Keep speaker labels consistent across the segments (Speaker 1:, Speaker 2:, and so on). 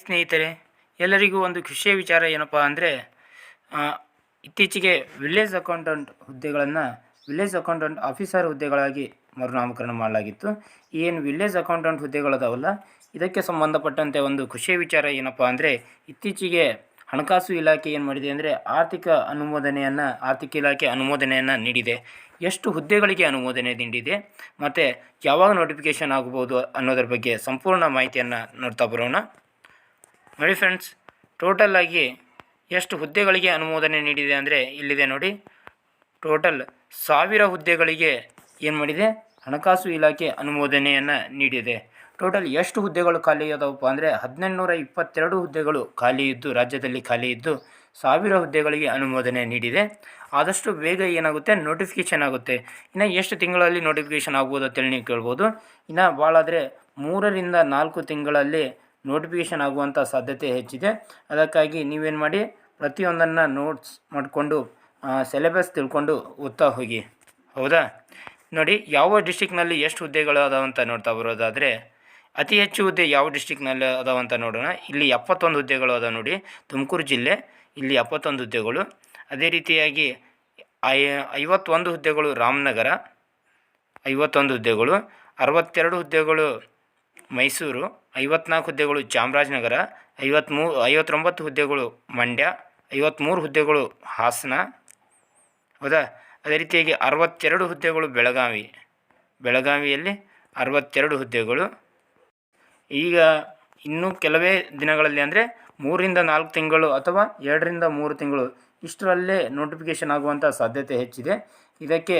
Speaker 1: ಸ್ನೇಹಿತರೆ, ಎಲ್ಲರಿಗೂ ಒಂದು ಖುಷಿಯ ವಿಚಾರ ಏನಪ್ಪ ಅಂದರೆ ಇತ್ತೀಚೆಗೆ ವಿಲೇಜ್ ಅಕೌಂಟೆಂಟ್ ಹುದ್ದೆಗಳನ್ನು ವಿಲೇಜ್ ಅಕೌಂಟೆಂಟ್ ಆಫೀಸರ್ ಹುದ್ದೆಗಳಾಗಿ ಮರುನಾಮಕರಣ ಮಾಡಲಾಗಿತ್ತು. ಏನು ವಿಲೇಜ್ ಅಕೌಂಟೆಂಟ್ ಹುದ್ದೆಗಳದಾವಲ್ಲ, ಇದಕ್ಕೆ ಸಂಬಂಧಪಟ್ಟಂತೆ ಒಂದು ಖುಷಿಯ ವಿಚಾರ ಏನಪ್ಪ ಅಂದರೆ ಇತ್ತೀಚೆಗೆ ಹಣಕಾಸು ಇಲಾಖೆ ಏನು ಮಾಡಿದೆ ಅಂದರೆ ಆರ್ಥಿಕ ಇಲಾಖೆ ಅನುಮೋದನೆಯನ್ನು ನೀಡಿದೆ. ಎಷ್ಟು ಹುದ್ದೆಗಳಿಗೆ ಅನುಮೋದನೆ ನೀಡಿದೆ ಮತ್ತು ಯಾವಾಗ ನೋಟಿಫಿಕೇಷನ್ ಆಗ್ಬೋದು ಅನ್ನೋದ್ರ ಬಗ್ಗೆ ಸಂಪೂರ್ಣ ಮಾಹಿತಿಯನ್ನು ನೋಡ್ತಾ ಬರೋಣ. ನೋಡಿ ಫ್ರೆಂಡ್ಸ್, ಟೋಟಲಾಗಿ ಎಷ್ಟು ಹುದ್ದೆಗಳಿಗೆ ಅನುಮೋದನೆ ನೀಡಿದೆ ಅಂದರೆ ಇಲ್ಲಿದೆ ನೋಡಿ. ಟೋಟಲ್ 1000 ಹುದ್ದೆಗಳಿಗೆ ಏನು ಮಾಡಿದೆ, ಹಣಕಾಸು ಇಲಾಖೆ ಅನುಮೋದನೆಯನ್ನು ನೀಡಿದೆ. ಟೋಟಲ್ ಎಷ್ಟು ಹುದ್ದೆಗಳು ಖಾಲಿ ಇದಾವಪ್ಪ ಅಂದರೆ 1822 ಹುದ್ದೆಗಳು ರಾಜ್ಯದಲ್ಲಿ ಖಾಲಿ ಇದ್ದು 1000 ಹುದ್ದೆಗಳಿಗೆ ಅನುಮೋದನೆ ನೀಡಿದೆ. ಆದಷ್ಟು ಬೇಗ ಏನಾಗುತ್ತೆ, ನೋಟಿಫಿಕೇಷನ್ ಆಗುತ್ತೆ. ಇನ್ನು ಎಷ್ಟು ತಿಂಗಳಲ್ಲಿ ನೋಟಿಫಿಕೇಷನ್ ಆಗ್ಬೋದು ಅಂತೇಳಿ ನೀವು ಕೇಳ್ಬೋದು. ಇನ್ನು ಭಾಳ ಆದರೆ 3 ರಿಂದ 4 ತಿಂಗಳಲ್ಲಿ ನೋಟಿಫಿಕೇಷನ್ ಆಗುವಂಥ ಸಾಧ್ಯತೆ ಹೆಚ್ಚಿದೆ. ಅದಕ್ಕಾಗಿ ನೀವೇನು ಮಾಡಿ, ಪ್ರತಿಯೊಂದನ್ನು ನೋಟ್ಸ್ ಮಾಡಿಕೊಂಡು ಸಿಲೆಬಸ್ ತಿಳ್ಕೊಂಡು ಓದ್ತಾ ಹೋಗಿ. ಹೌದಾ? ನೋಡಿ, ಯಾವ ಡಿಸ್ಟಿಕ್ನಲ್ಲಿ ಎಷ್ಟು ಹುದ್ದೆಗಳು ಅದಾವಂತ ನೋಡ್ತಾ ಬರೋದಾದರೆ ಅತಿ ಹೆಚ್ಚು ಹುದ್ದೆ ಯಾವ ಡಿಸ್ಟಿಕ್ನಲ್ಲಿ ಅದಾವಂತ ನೋಡೋಣ. ಇಲ್ಲಿ 71 ಹುದ್ದೆಗಳು ಅದಾವೆ ನೋಡಿ. ತುಮಕೂರು ಜಿಲ್ಲೆ, ಇಲ್ಲಿ 71 ಹುದ್ದೆಗಳು. ಅದೇ ರೀತಿಯಾಗಿ 51 ಹುದ್ದೆಗಳು ರಾಮನಗರ, 51 ಹುದ್ದೆಗಳು. 62 ಹುದ್ದೆಗಳು ಮೈಸೂರು, 54 ಹುದ್ದೆಗಳು ಚಾಮರಾಜನಗರ, 59 ಹುದ್ದೆಗಳು ಮಂಡ್ಯ, 53 ಹುದ್ದೆಗಳು ಹಾಸನ. ಹೌದಾ? ಅದೇ ರೀತಿಯಾಗಿ 62 ಹುದ್ದೆಗಳು ಬೆಳಗಾವಿಯಲ್ಲಿ 62 ಹುದ್ದೆಗಳು. ಈಗ ಇನ್ನೂ ಕೆಲವೇ ದಿನಗಳಲ್ಲಿ ಅಂದರೆ 3 ರಿಂದ 4 ತಿಂಗಳು ಅಥವಾ 2 ರಿಂದ 3 ತಿಂಗಳು ಇಷ್ಟರಲ್ಲೇ ನೋಟಿಫಿಕೇಷನ್ ಆಗುವಂಥ ಸಾಧ್ಯತೆ ಹೆಚ್ಚಿದೆ. ಇದಕ್ಕೆ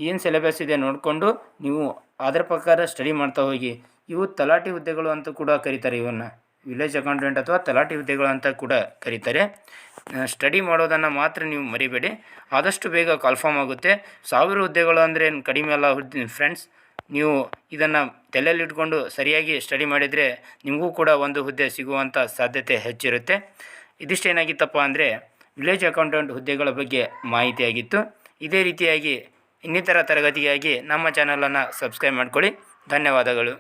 Speaker 1: ಏನು ಸಿಲೆಬಸ್ ಇದೆ ನೋಡಿಕೊಂಡು ನೀವು ಅದರ ಪ್ರಕಾರ ಸ್ಟಡಿ ಮಾಡ್ತಾ ಹೋಗಿ. ಇವು ತಲಾಟಿ ಹುದ್ದೆಗಳು ಅಂತ ಕೂಡ ಕರೀತಾರೆ. ಇವನ್ನು ವಿಲೇಜ್ ಅಕೌಂಟೆಂಟ್ ಅಥವಾ ತಲಾಟಿ ಹುದ್ದೆಗಳು ಅಂತ ಕೂಡ ಕರೀತಾರೆ. ಸ್ಟಡಿ ಮಾಡೋದನ್ನು ಮಾತ್ರ ನೀವು ಮರಿಬೇಡಿ. ಆದಷ್ಟು ಬೇಗ ಕಾಲ್ಫಾರ್ಮ್ ಆಗುತ್ತೆ. 1000 ಹುದ್ದೆಗಳು ಅಂದರೆ ಏನು ಕಡಿಮೆ ಅಲ್ಲ ಫ್ರೆಂಡ್ಸ್. ನೀವು ಇದನ್ನು ತಲೆಯಲ್ಲಿಟ್ಕೊಂಡು ಸರಿಯಾಗಿ ಸ್ಟಡಿ ಮಾಡಿದರೆ ನಿಮಗೂ ಕೂಡ ಒಂದು ಹುದ್ದೆ ಸಿಗುವಂಥ ಸಾಧ್ಯತೆ ಹೆಚ್ಚಿರುತ್ತೆ. ಇದಿಷ್ಟೇನಾಗಿತ್ತಪ್ಪ ಅಂದರೆ ವಿಲೇಜ್ ಅಕೌಂಟೆಂಟ್ ಹುದ್ದೆಗಳ ಬಗ್ಗೆ ಮಾಹಿತಿಯಾಗಿತ್ತು. ಇದೇ ರೀತಿಯಾಗಿ ಇನ್ನಿತರ ತರಗತಿಯಾಗಿ ನಮ್ಮ ಚಾನಲನ್ನು ಸಬ್ಸ್ಕ್ರೈಬ್ ಮಾಡ್ಕೊಳ್ಳಿ. ಧನ್ಯವಾದಗಳು.